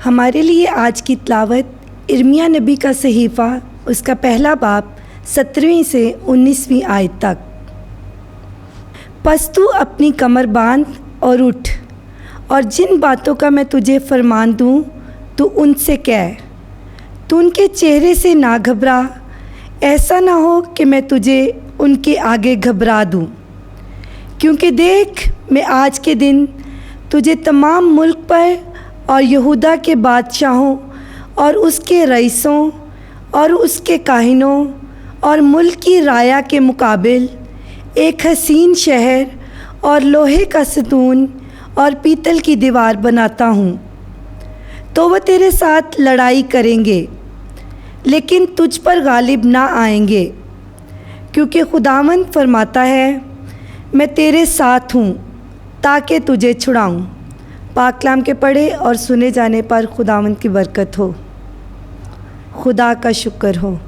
हमारे लिए आज की तिलावत इर्मिया नबी का सहीफ़ा उसका पहला बाब 17वीं से 19वीं आयत तक। पस तू अपनी कमर बांध और उठ, और जिन बातों का मैं तुझे फरमान दूँ तू उनसे कह। तू उनके चेहरे से ना घबरा, ऐसा ना हो कि मैं तुझे उनके आगे घबरा दूँ। क्योंकि देख, मैं आज के दिन तुझे तमाम मुल्क पर और यहूदा के बादशाहों और उसके रईसों और उसके काहिनों और मुल्क की राया के मुकाबिल एक हसीन शहर और लोहे का सतून और पीतल की दीवार बनाता हूँ। तो वह तेरे साथ लड़ाई करेंगे, लेकिन तुझ पर गालिब ना आएंगे, क्योंकि खुदावंद फरमाता है, मैं तेरे साथ हूँ ताकि तुझे छुड़ाऊँ। पाक कलाम के पढ़े और सुने जाने पर खुदावंद की बरकत हो। खुदा का शुक्र हो।